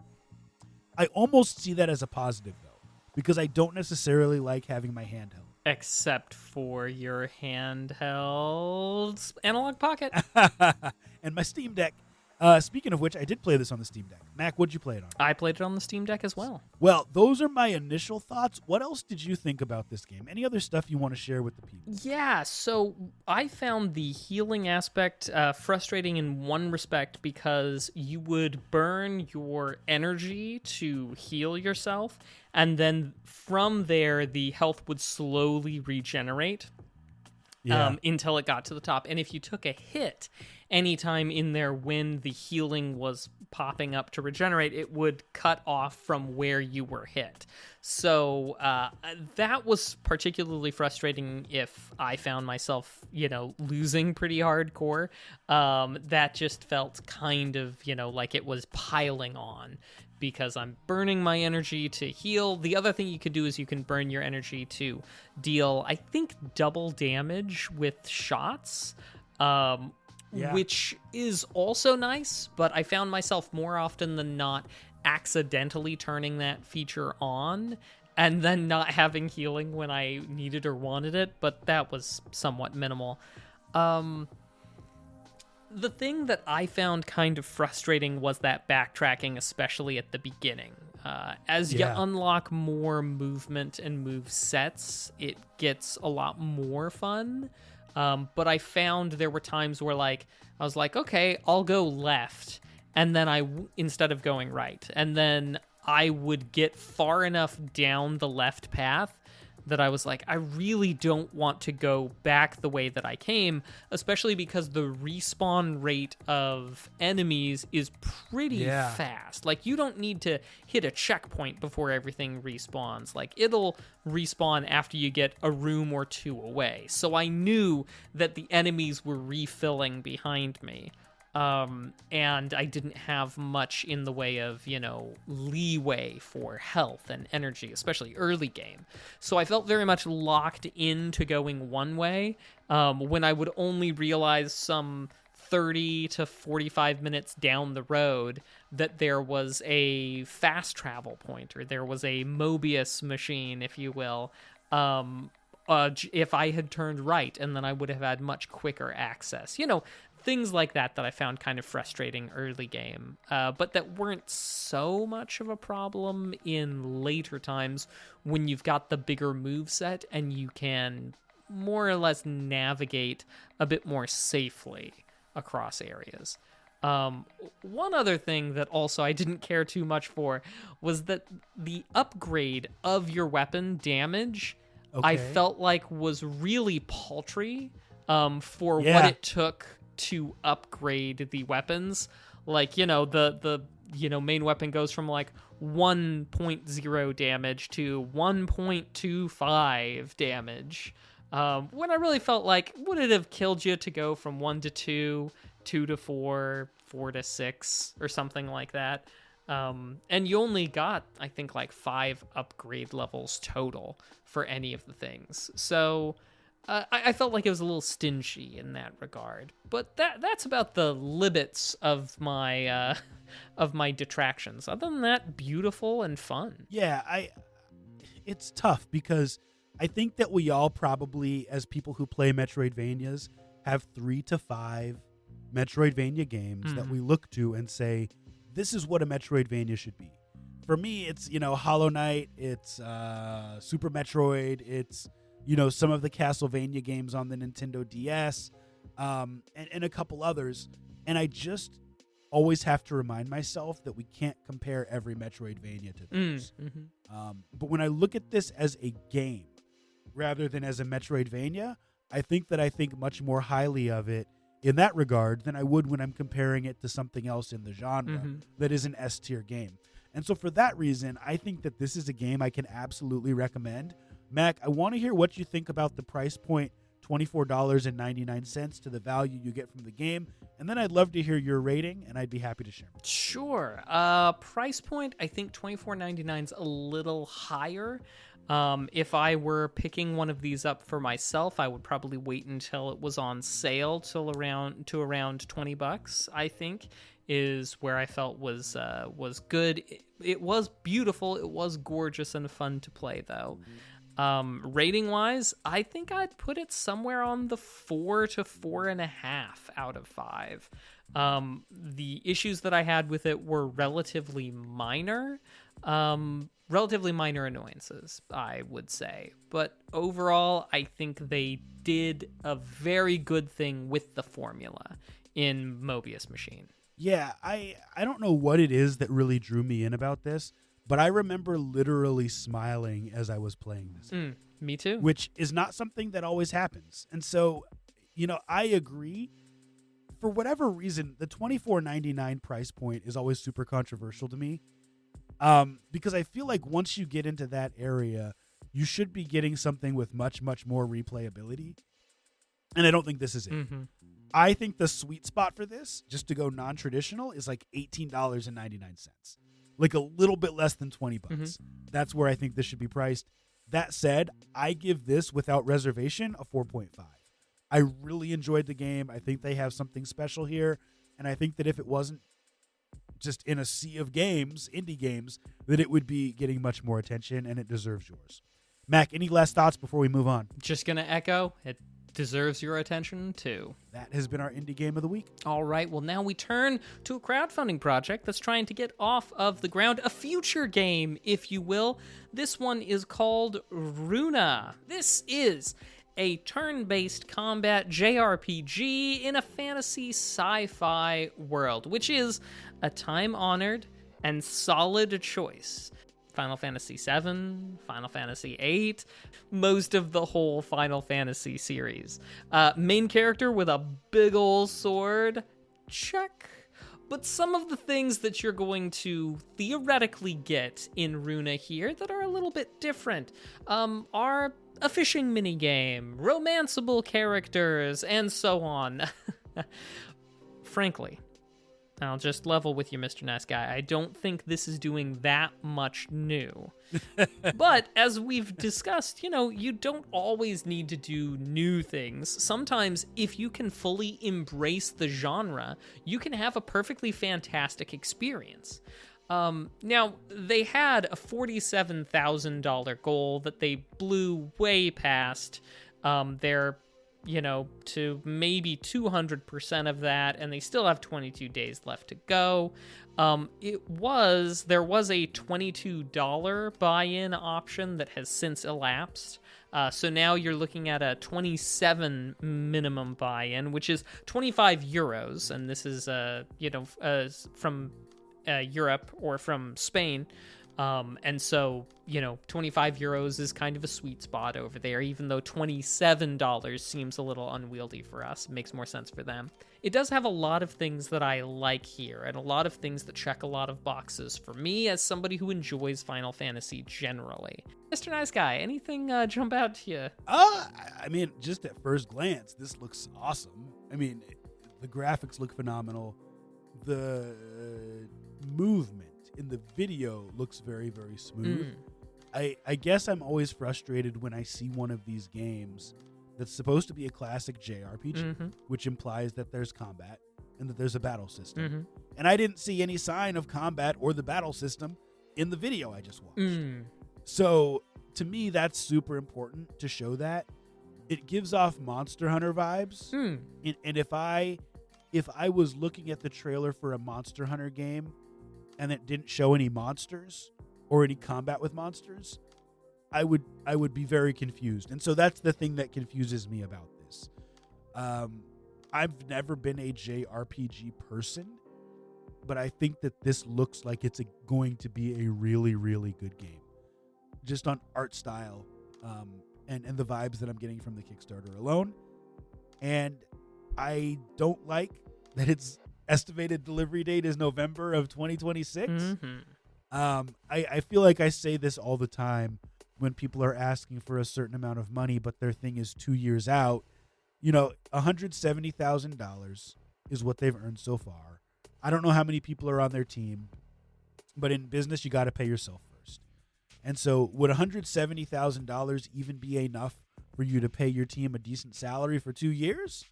C: I almost see that as a positive, though, because I don't necessarily like having my handheld.
B: Except for your handheld Analog Pocket.
C: And my Steam Deck. Speaking of which, I did play this on the Steam Deck. Mac, what'd you play it on?
B: I played it on the Steam Deck as well.
C: Well, those are my initial thoughts. What else did you think about this game? Any other stuff you want to share with the people?
B: Yeah, so I found the healing aspect frustrating in one respect because you would burn your energy to heal yourself, and then from there, the health would slowly regenerate. Until it got to the top. And if you took a hit anytime in there when the healing was popping up to regenerate, it would cut off from where you were hit. So that was particularly frustrating if I found myself, losing pretty hardcore. That just felt kind of, like it was piling on, because I'm burning my energy to heal. The other thing you could do is you can burn your energy to deal, I think, double damage with shots, which is also nice, but I found myself more often than not accidentally turning that feature on and then not having healing when I needed or wanted it, but that was somewhat minimal. The thing that I found kind of frustrating was that backtracking, especially at the beginning. As you unlock more movement and move sets, it gets a lot more fun. But I found there were times where I was like, okay, I'll go left, and then instead of going right, and then I would get far enough down the left path that I was like, I really don't want to go back the way that I came, especially because the respawn rate of enemies is pretty fast. You don't need to hit a checkpoint before everything respawns. It'll respawn after you get a room or two away. So I knew that the enemies were refilling behind me. And I didn't have much in the way of, leeway for health and energy, especially early game. So I felt very much locked into going one way, when I would only realize some 30 to 45 minutes down the road that there was a fast travel point, or there was a Mobius machine, if you will, if I had turned right, and then I would have had much quicker access. Things like that I found kind of frustrating early game, but that weren't so much of a problem in later times when you've got the bigger moveset and you can more or less navigate a bit more safely across areas. One other thing that also I didn't care too much for was that the upgrade of your weapon damage, I felt like was really paltry for what it took to upgrade the weapons. The main weapon goes from 1.0 damage to 1.25 damage, when I really felt like, would it have killed you to go from 1 to 2, 2 to 4, 4 to 6, or something like that? And you only got, I think, 5 upgrade levels total for any of the things. So I felt like it was a little stingy in that regard. But that's about the limits of my detractions. Other than that, beautiful and fun.
C: Yeah, it's tough because I think that we all probably, as people who play Metroidvanias, have 3 to 5 Metroidvania games that we look to and say, this is what a Metroidvania should be. For me, it's, Hollow Knight, it's Super Metroid, it's, some of the Castlevania games on the Nintendo DS, and a couple others. And I just always have to remind myself that we can't compare every Metroidvania to those. But when I look at this as a game rather than as a Metroidvania, I think much more highly of it in that regard than I would when I'm comparing it to something else in the genre that is an S-tier game. And so for that reason, I think that this is a game I can absolutely recommend. Mac, I want to hear what you think about the price point, $24.99 to the value you get from the game. And then I'd love to hear your rating, and I'd be happy to share.
B: Sure. Price point, I think $24.99 is a little higher. If I were picking one of these up for myself, I would probably wait until it was on sale to around $20, I think, is where I felt was good. It was beautiful. It was gorgeous and fun to play, though. Rating wise, I think I'd put it somewhere on the 4 to 4.5 out of 5. The issues that I had with it were relatively minor annoyances, I would say. But overall, I think they did a very good thing with the formula in Mobius Machine.
C: Yeah, I don't know what it is that really drew me in about this, but I remember literally smiling as I was playing this.
B: Me too.
C: Which is not something that always happens. And so, I agree. For whatever reason, the $24.99 price point is always super controversial to me. Because I feel like once you get into that area, you should be getting something with much, much more replayability. And I don't think this is it. I think the sweet spot for this, just to go non-traditional, is like $18.99. Like a little bit less than $20. That's where I think this should be priced. That said, I give this without reservation a 4.5. I really enjoyed the game. I think they have something special here. And I think that if it wasn't just in a sea of games, indie games, that it would be getting much more attention, and it deserves yours. Mac, any last thoughts before we move on?
B: Just going to echo, it deserves your attention too.
C: That has been our Indie Game of the Week.
B: All right, well, now we turn to a crowdfunding project that's trying to get off of the ground, a future game, if you will. This one is called Runa. This is a turn-based combat JRPG in a fantasy sci-fi world, which is a time-honored and solid choice. Final Fantasy VII, Final Fantasy VIII, most of the whole Final Fantasy series. Main character with a big ol' sword, check. But some of the things that you're going to theoretically get in Runa here that are a little bit different are a fishing minigame, romanceable characters, and so on. Frankly, I'll just level with you, Mr. Nice Guy. I don't think this is doing that much new. But as we've discussed, you don't always need to do new things. Sometimes, if you can fully embrace the genre, you can have a perfectly fantastic experience. Now, they had a $47,000 goal that they blew way past. They're to maybe 200% of that, and they still have 22 days left to go. There was a $22 buy-in option that has since elapsed. So now you're looking at a 27 minimum buy-in, which is 25 euros, and this is from Europe or from Spain. And so, 25 euros is kind of a sweet spot over there, even though $27 seems a little unwieldy for us. It makes more sense for them. It does have a lot of things that I like here, and a lot of things that check a lot of boxes for me as somebody who enjoys Final Fantasy generally. Mr. Nice Guy, anything jump out to you?
C: I mean, just at first glance, this looks awesome. I mean, the graphics look phenomenal. The movement in the video looks very, very smooth. I guess I'm always frustrated when I see one of these games that's supposed to be a classic JRPG, which implies that there's combat and that there's a battle system. And I didn't see any sign of combat or the battle system in the video I just watched. So to me, that's super important to show that. It gives off Monster Hunter vibes. And if I was looking at the trailer for a Monster Hunter game and it didn't show any monsters or any combat with monsters, I would be very confused. And so that's the thing that confuses me about this. I've never been a JRPG person, but I think that this looks like it's going to be a really, really good game. Just on art style and the vibes that I'm getting from the Kickstarter alone. And I don't like that its estimated delivery date is November of 2026. I feel like I say this all the time when people are asking for a certain amount of money, but their thing is 2 years out. You know, $170,000 is what they've earned so far. I don't know how many people are on their team, but in business, you got to pay yourself first. And so would $170,000 even be enough for you to pay your team a decent salary for 2 years?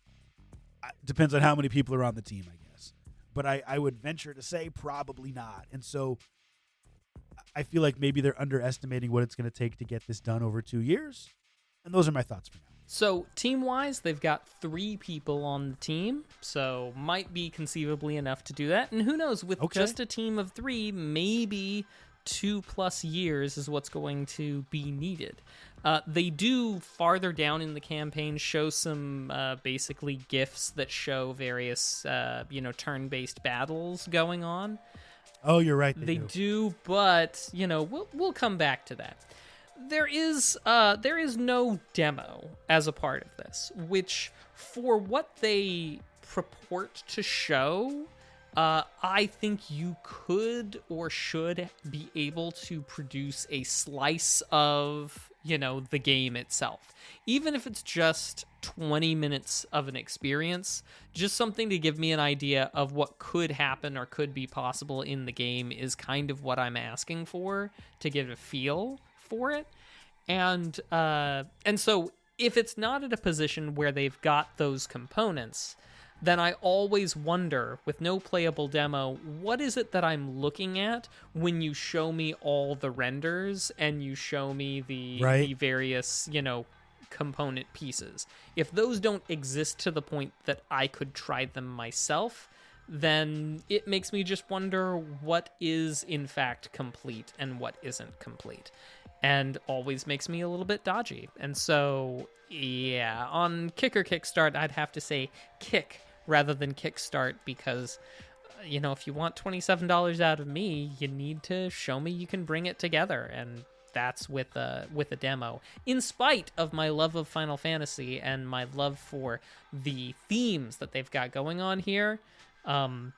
C: Depends on how many people are on the team, I guess. But I would venture to say probably not. And so I feel like maybe they're underestimating what it's going to take to get this done over 2 years. And those are my thoughts for now.
B: So team-wise, they've got 3 people on the team, so might be conceivably enough to do that. And who knows, with just a team of 3, maybe 2+ years is what's going to be needed. They do, farther down in the campaign, show some basically GIFs that show various turn-based battles going on.
C: Oh, you're right.
B: They do, but we'll come back to that. There is no demo as a part of this, which for what they purport to show, I think you could or should be able to produce a slice of, the game itself. Even if it's just 20 minutes of an experience, just something to give me an idea of what could happen or could be possible in the game is kind of what I'm asking for, to get a feel for it. And so if it's not at a position where they've got those components, then I always wonder, with no playable demo, what is it that I'm looking at when you show me all the renders and you show me the various, component pieces? If those don't exist to the point that I could try them myself, then it makes me just wonder what is in fact complete and what isn't complete. And always makes me a little bit dodgy. And so, yeah, on Kick or Kickstart, I'd have to say kick rather than kickstart, because, if you want $27 out of me, you need to show me you can bring it together. And that's with a demo. In spite of my love of Final Fantasy and my love for the themes that they've got going on here, I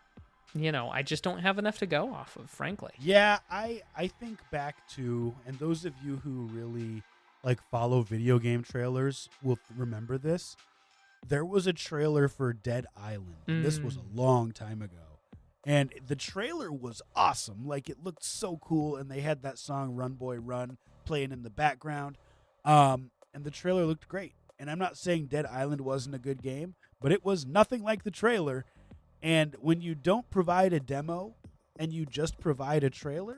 B: just don't have enough to go off of, frankly.
C: Yeah, I think back to, and those of you who really follow video game trailers will remember this. There was a trailer for Dead Island. And this was a long time ago. And the trailer was awesome. It looked so cool, and they had that song Run Boy Run playing in the background. And the trailer looked great. And I'm not saying Dead Island wasn't a good game, but it was nothing like the trailer. And when you don't provide a demo and you just provide a trailer,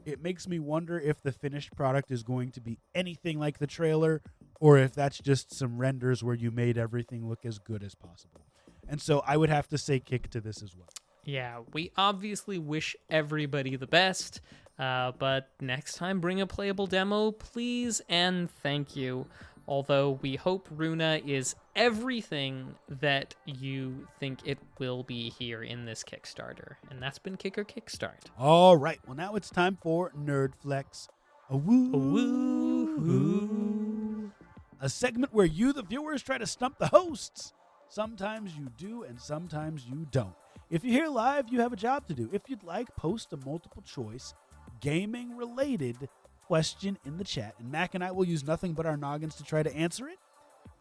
C: it makes me wonder if the finished product is going to be anything like the trailer, or if that's just some renders where you made everything look as good as possible. And so I would have to say kick to this as well.
B: Yeah, we obviously wish everybody the best, but next time bring a playable demo, please and thank you. Although we hope Runa is everything that you think it will be here in this Kickstarter. And that's been Kick or Kickstart.
C: All right. Well, now it's time for Nerd Flex. A segment where you, the viewers, try to stump the hosts. Sometimes you do, and sometimes you don't. If you're here live, you have a job to do. If you'd like, post a multiple choice, gaming-related question in the chat, and Mac and I will use nothing but our noggins to try to answer it.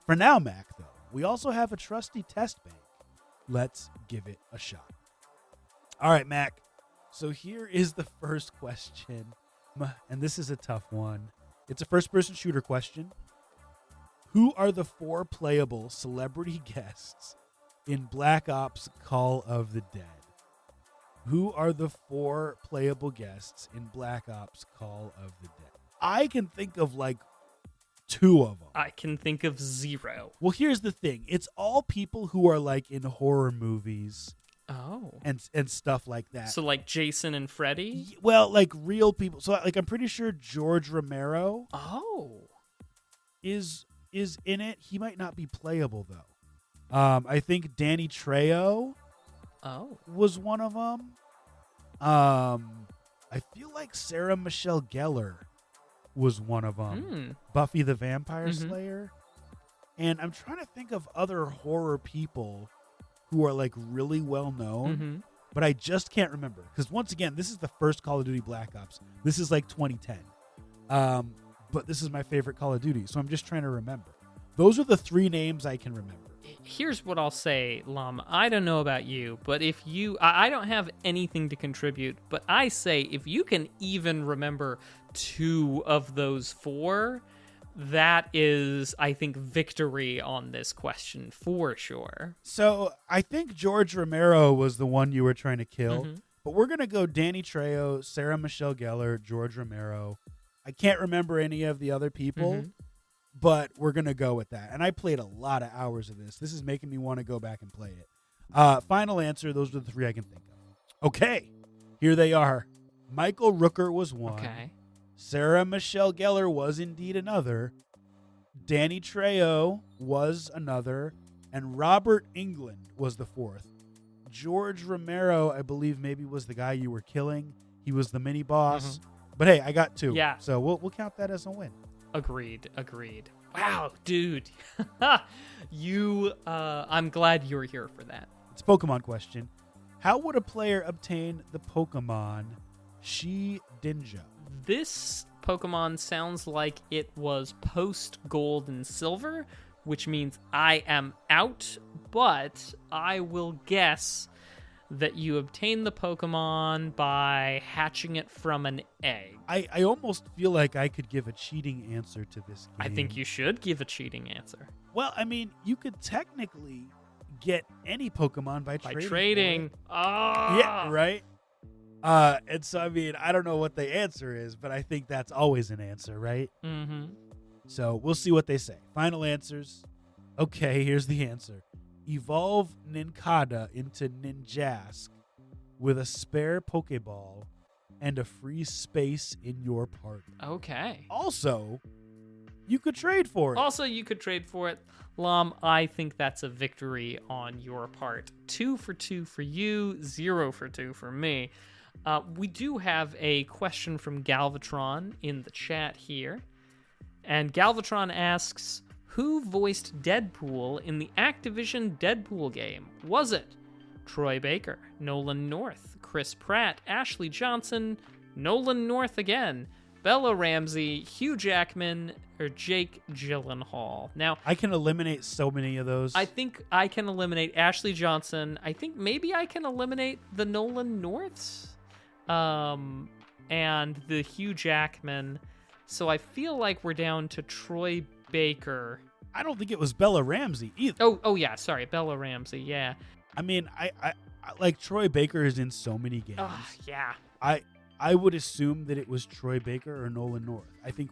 C: For now, Mac, though, we also have a trusty test bank. Let's give it a shot. All right, Mac. So here is the first question, and this is a tough one. It's a first-person shooter question. Who are the 4 playable celebrity guests in Black Ops Call of the Dead? Who are the 4 playable guests in Black Ops Call of the Dead? I can think of like 2 of them.
B: I can think of 0.
C: Well, here's the thing. It's all people who are like in horror movies
B: Oh.
C: and stuff like that.
B: So like Jason and Freddy?
C: Well, like real people. So like I'm pretty sure George Romero
B: Oh.
C: is in it. He might not be playable though. I think Danny Trejo
B: Oh.
C: was one of them. I feel like Sarah Michelle Gellar was one of them.
B: Hmm.
C: Buffy the Vampire
B: Mhm.
C: Slayer. And I'm trying to think of other horror people who are like really well known,
B: Mm-hmm.
C: but I just can't remember. Because once again, this is the first Call of Duty Black Ops. This is like 2010. But this is my favorite Call of Duty, so I'm just trying to remember. Those are the 3 names I can remember.
B: Here's what I'll say, Lum. I don't know about you, but if you... I don't have anything to contribute, but I say if you can even remember 2 of those 4, that is, I think, victory on this question for sure.
C: So I think George Romero was the one you were trying to kill,
B: Mhm.
C: but we're going to go Danny Trejo, Sarah Michelle Gellar, George Romero. I can't remember any of the other people.
B: Mhm.
C: But we're going to go with that. And I played a lot of hours of this. This is making me want to go back and play it. Final answer, those are the 3 I can think of. Okay, here they are. Michael Rooker was one.
B: Okay.
C: Sarah Michelle Gellar was indeed another. Danny Trejo was another. And Robert Englund was the 4th. George Romero, I believe, maybe was the guy you were killing. He was the mini boss. But hey, I got 2.
B: Yeah.
C: So we'll count that as a win.
B: Agreed. Wow, dude. I'm glad you're here for that.
C: It's a Pokemon question. How would a player obtain the Pokemon Shedinja?
B: This Pokemon sounds like it was post Gold and Silver, which means I am out, but I will guess that you obtain the Pokemon by hatching it from an egg.
C: I almost feel like I could give a cheating answer to this game.
B: I think you should give a cheating answer.
C: Well, I mean, you could technically get any Pokemon by
B: By
C: trading.
B: trading.
C: for it.
B: Ah!
C: Yeah, right? And so, I mean, I don't know what the answer is, but I think that's always an answer, right?
B: Mm-hmm.
C: So we'll see what they say. Final answers. Okay, here's the answer. Evolve Nincada into Ninjask with a spare Pokeball and a free space in your party.
B: Okay.
C: Also, you could trade for it.
B: Also, you could trade for it. Lom, I think that's a victory on your part. 2 for 2 for you, 0 for 2 for me. We do have a question from Galvatron in the chat here. And Galvatron asks, who voiced Deadpool in the Activision Deadpool game? Was it Troy Baker, Nolan North, Chris Pratt, Ashley Johnson, Nolan North again, Bella Ramsey, Hugh Jackman, or Jake Gyllenhaal? Now,
C: I can eliminate so many of those.
B: I think I can eliminate Ashley Johnson. I think maybe I can eliminate the Nolan Norths, and the Hugh Jackman. So I feel like we're down to Troy Baker.
C: I don't think it was Bella Ramsey either.
B: Oh yeah, sorry, Bella Ramsey. Yeah.
C: I mean, I like Troy Baker is in so many games.
B: Yeah.
C: I would assume that it was Troy Baker or Nolan North. I feel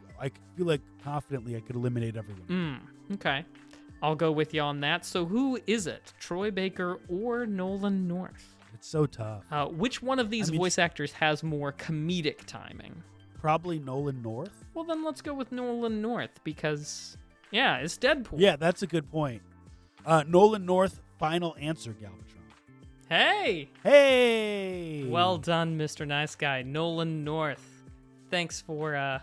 C: like confidently I could eliminate everyone.
B: Okay. I'll go with you on that. So who is it? Troy Baker or Nolan North?
C: It's so tough.
B: Which one of these voice actors has more comedic timing?
C: Probably Nolan North.
B: Well, then let's go with Nolan North because, yeah, it's Deadpool.
C: Yeah, that's a good point. Nolan North, final answer, Galvatron. Hey!
B: Well done, Mr. Nice Guy. Nolan North. Thanks for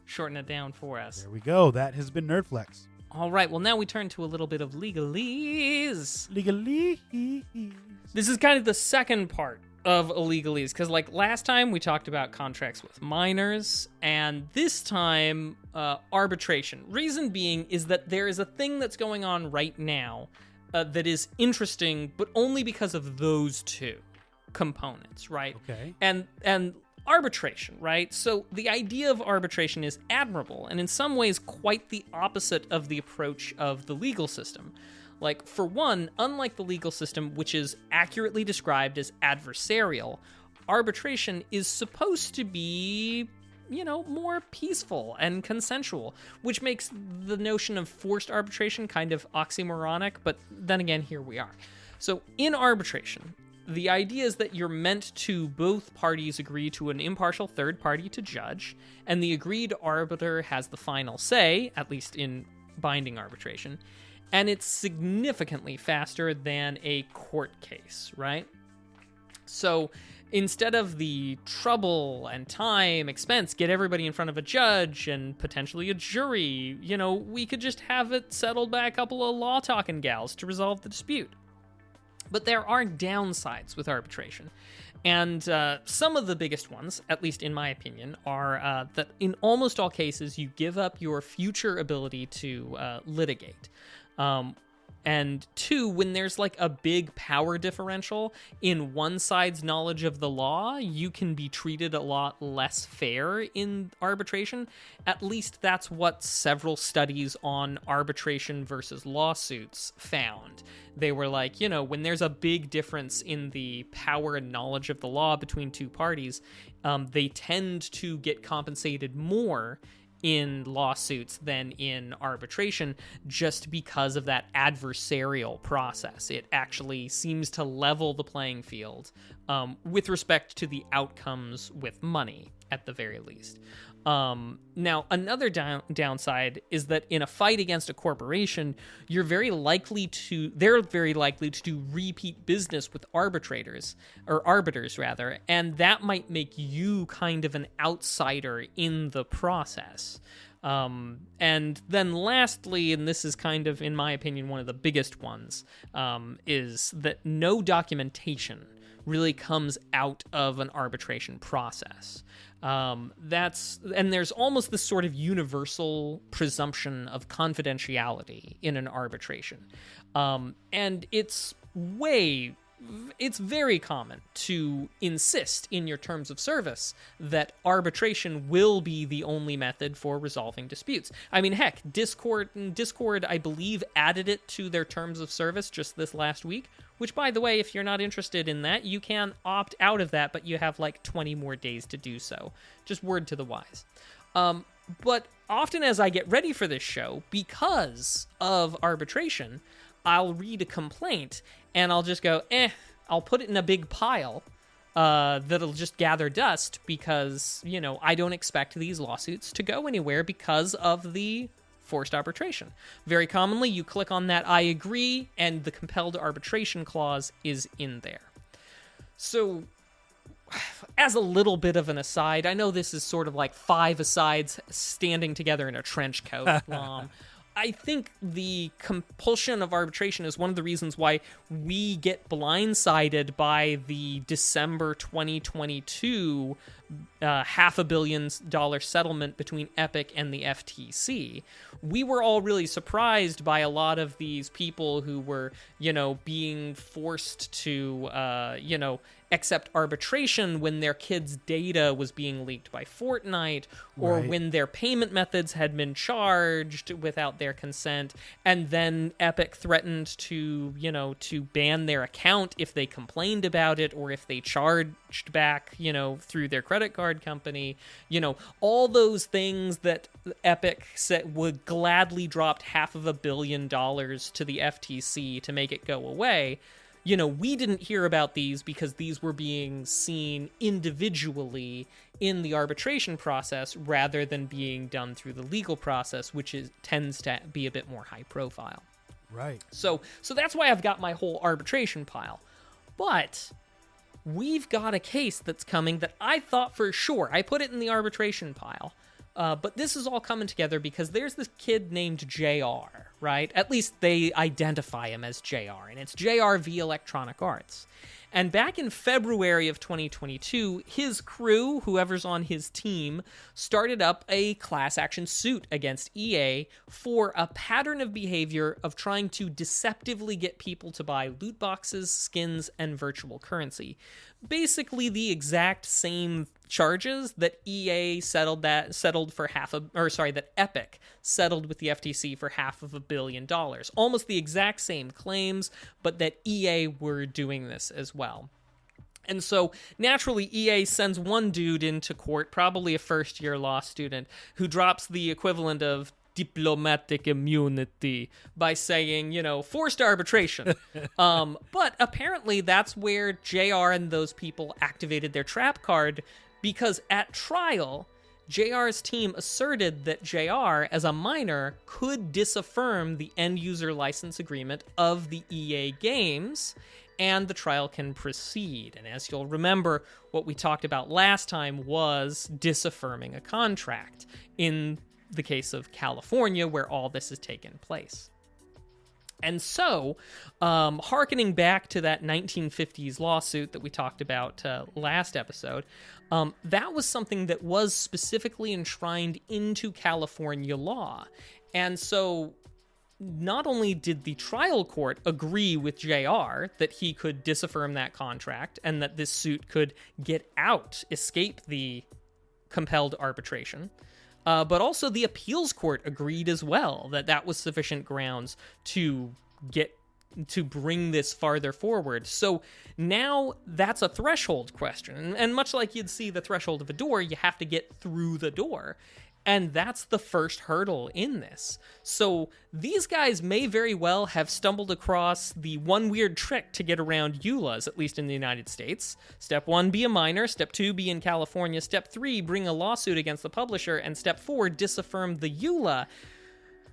B: shortening it down for us.
C: There we go. That has been Nerdflex.
B: All right, well, now we turn to a little bit of legalese.
C: Legalese.
B: This is kind of the second part of illegalese, because like last time we talked about contracts with minors, and this time arbitration. Reason being is that there is a thing that's going on right now that is interesting, but only because of those 2 components, right?
C: Okay.
B: And arbitration, right? So the idea of arbitration is admirable, and in some ways quite the opposite of the approach of the legal system. Like, for one, unlike the legal system, which is accurately described as adversarial, arbitration is supposed to be more peaceful and consensual, which makes the notion of forced arbitration kind of oxymoronic, but then again, here we are. So in arbitration, the idea is that you're meant to both parties agree to an impartial third party to judge, and the agreed arbiter has the final say, at least in binding arbitration, and it's significantly faster than a court case, right? So instead of the trouble and time, expense, get everybody in front of a judge and potentially a jury, we could just have it settled by a couple of law talking gals to resolve the dispute. But there are downsides with arbitration. And some of the biggest ones, at least in my opinion, are that in almost all cases, you give up your future ability to litigate. And two, when there's like a big power differential in one side's knowledge of the law, you can be treated a lot less fair in arbitration. At least that's what several studies on arbitration versus lawsuits found. They were like, when there's a big difference in the power and knowledge of the law between two parties, they tend to get compensated more in lawsuits than in arbitration, just because of that adversarial process. It actually seems to level the playing field with respect to the outcomes with money, at the very least. Now, another downside is that in a fight against a corporation, they're very likely to do repeat business with arbiters, and that might make you kind of an outsider in the process. And then lastly, and this is kind of, in my opinion, one of the biggest ones, is that no documentation really comes out of an arbitration process. And there's almost this sort of universal presumption of confidentiality in an arbitration. And it's very common to insist in your terms of service that arbitration will be the only method for resolving disputes. I mean, heck, Discord, I believe, added it to their terms of service just this last week, which, by the way, if you're not interested in that, you can opt out of that, but you have like 20 more days to do so. Just word to the wise. But often as I get ready for this show, because of arbitration, I'll read a complaint and I'll just go, I'll put it in a big pile that'll just gather dust because, I don't expect these lawsuits to go anywhere because of the forced arbitration. Very commonly, you click on that I agree, and the compelled arbitration clause is in there. So, as a little bit of an aside, I know this is sort of like 5 asides standing together in a trench coat. I think the compulsion of arbitration is one of the reasons why we get blindsided by the December 2022 $500 million settlement between Epic and the FTC. We were all really surprised by a lot of these people who were, being forced to, accept arbitration when their kids' data was being leaked by Fortnite, or
C: Right.
B: when their payment methods had been charged without their consent, and then Epic threatened to ban their account if they complained about it, or if they charged back, through their credit card company. All those things that Epic said would gladly dropped $500 million to the FTC to make it go away. We didn't hear about these because these were being seen individually in the arbitration process rather than being done through the legal process, which tends to be a bit more high profile.
C: Right.
B: So that's why I've got my whole arbitration pile. But we've got a case that's coming that I thought for sure, I put it in the arbitration pile. But this is all coming together because there's this kid named JR, right? At least they identify him as JR, and it's JR v Electronic Arts. And back in February of 2022, his crew, whoever's on his team, started up a class action suit against EA for a pattern of behavior of trying to deceptively get people to buy loot boxes, skins, and virtual currency. Basically the exact same charges that Epic settled with the FTC for $500 million. Almost the exact same claims, but that EA were doing this as well. And so naturally, EA sends one dude into court, probably a first-year law student, who drops the equivalent of diplomatic immunity by saying, forced arbitration. But apparently that's where JR and those people activated their trap card, because at trial, JR's team asserted that JR, as a minor, could disaffirm the end-user license agreement of the EA games, and the trial can proceed. And as you'll remember, what we talked about last time was disaffirming a contract in the case of California, where all this has taken place. And so, hearkening back to that 1950s lawsuit that we talked about last episode, that was something that was specifically enshrined into California law. And so, not only did the trial court agree with JR that he could disaffirm that contract and that this suit could get out, escape the compelled arbitration, but also the appeals court agreed as well that that was sufficient grounds to bring this farther forward. So now that's a threshold question. And much like you'd see the threshold of a door, you have to get through the door. And that's the first hurdle in this. So these guys may very well have stumbled across the one weird trick to get around EULAs, at least in the United States. Step 1, be a minor. Step 2, be in California. Step 3, bring a lawsuit against the publisher. And Step 4, disaffirm the EULA.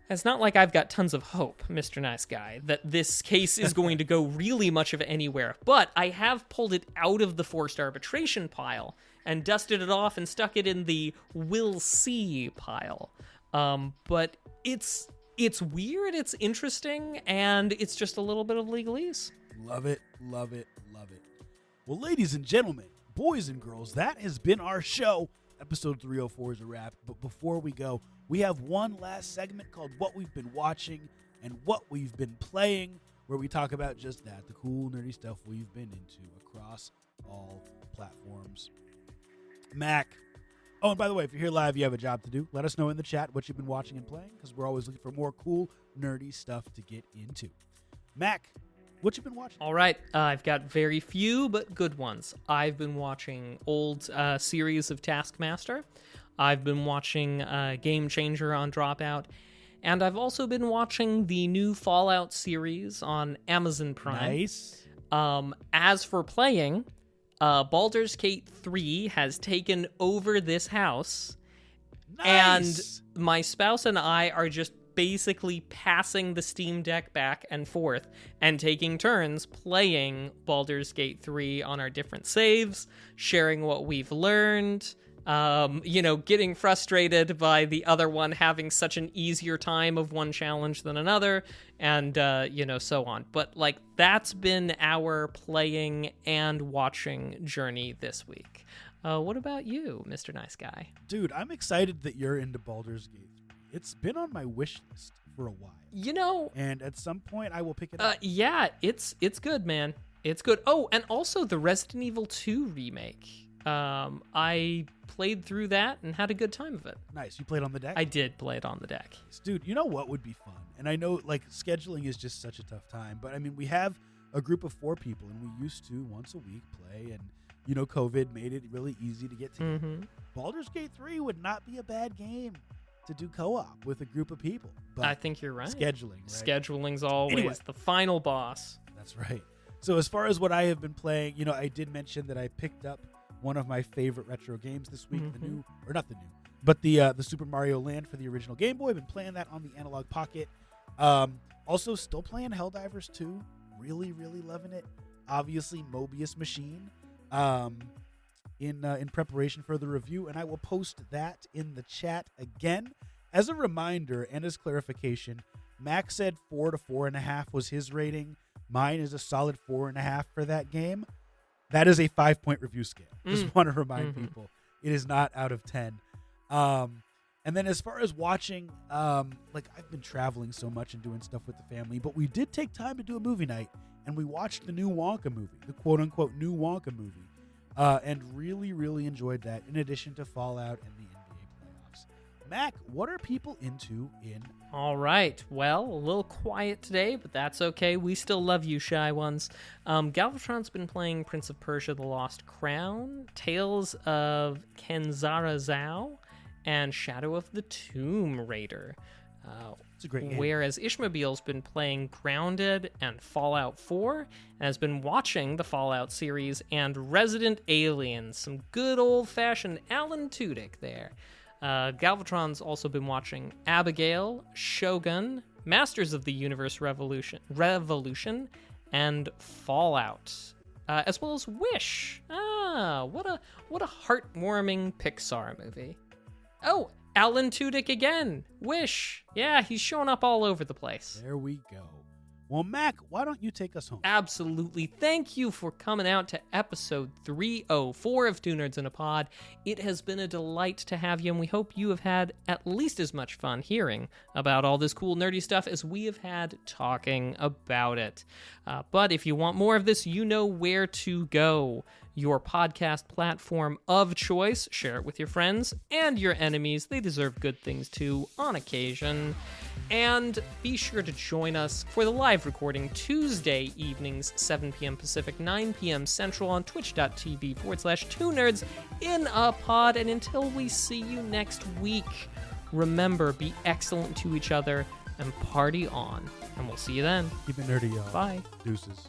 B: It's not like I've got tons of hope, Mr. Nice Guy, that this case is going to go really much of anywhere. But I have pulled it out of the forced arbitration pile and dusted it off and stuck it in the we'll see pile. But it's weird, it's interesting, and it's just a little bit of legalese.
A: Love it, love it, love it. Well, ladies and gentlemen, boys and girls, that has been our show. Episode 304 is a wrap. But before we go, we have one last segment called What We've Been Watching and What We've Been Playing, where we talk about just that, the cool, nerdy stuff we've been into across all platforms. Mac. Oh, and by the way, if you're here live, you have a job to do. Let us know in the chat what you've been watching and playing, because we're always looking for more cool, nerdy stuff to get into. Mac, what you been watching?
B: All right, I've got very few, but good ones. I've been watching old series of Taskmaster. I've been watching Game Changer on Dropout. And I've also been watching the new Fallout series on Amazon Prime.
A: Nice.
B: As for playing, Baldur's Gate 3 has taken over this house.
A: Nice.
B: And my spouse and I are just basically passing the Steam Deck back and forth and taking turns playing Baldur's Gate 3 on our different saves, sharing what we've learned, getting frustrated by the other one having such an easier time of one challenge than another, and, so on. But, that's been our playing and watching journey this week. What about you, Mr. Nice Guy?
A: Dude, I'm excited that you're into Baldur's Gate 3. It's been on my wish list for a while. And at some point I will pick it up.
B: Yeah, it's good, man. It's good. Oh, and also the Resident Evil 2 remake. I played through that and had a good time of it.
A: Nice. You played on the deck?
B: I did play it on the deck.
A: Dude, you know what would be fun? And I know, scheduling is just such a tough time, but, we have a group of 4 people, and we used to, once a week, play, and, COVID made it really easy to get together.
B: Mm-hmm.
A: Baldur's Gate 3 would not be a bad game to do co-op with a group of people. But
B: I think you're right.
A: Scheduling, right?
B: Scheduling's always
A: Anyway.
B: the final boss.
A: That's right. So as far as what I have been playing, I did mention that I picked up one of my favorite retro games this week, the Super Mario Land for the original Game Boy. I've been playing that on the Analog Pocket. Also still playing Helldivers 2. Really, really loving it. Obviously, Mobius Machine in preparation for the review, and I will post that in the chat again. As a reminder and as clarification, Max said 4 to 4.5 was his rating. Mine is a solid 4.5 for that game. That is a 5-point review scale. Just want to remind people, it is not out of 10. And then as far as watching, I've been traveling so much and doing stuff with the family, but we did take time to do a movie night, and we watched the new Wonka movie, the quote-unquote new Wonka movie, and really, really enjoyed that, in addition to Fallout and the NBA playoffs. Mac, what are people into in?
B: All right. Well, a little quiet today, but that's okay. We still love you, shy ones. Galvatron's been playing Prince of Persia: The Lost Crown, Tales of Kenzara Zhao, and Shadow of the Tomb Raider.
A: It's a great game.
B: Whereas Ishmael's been playing Grounded and Fallout 4, and has been watching the Fallout series and Resident Alien. Some good old-fashioned Alan Tudyk there. Galvatron's also been watching Abigail, Shogun, Masters of the Universe Revolution, and Fallout, as well as Wish. What a heartwarming Pixar movie. Oh, Alan Tudyk again. Wish. Yeah, he's showing up all over the place.
A: There we go. Well, Mac, why don't you take us home?
B: Absolutely. Thank you for coming out to episode 304 of Two Nerds in a Pod. It has been a delight to have you, and we hope you have had at least as much fun hearing about all this cool nerdy stuff as we have had talking about it. But if you want more of this, you know where to go. Your podcast platform of choice. Share it with your friends and your enemies. They deserve good things too, on occasion. And be sure to join us for the live recording Tuesday evenings, 7 p.m. Pacific, 9 p.m. Central on twitch.tv/2nerds-in-a-pod. And until we see you next week, remember, be excellent to each other and party on. And we'll see you then.
C: Keep it nerdy, y'all.
B: Bye.
C: Deuces.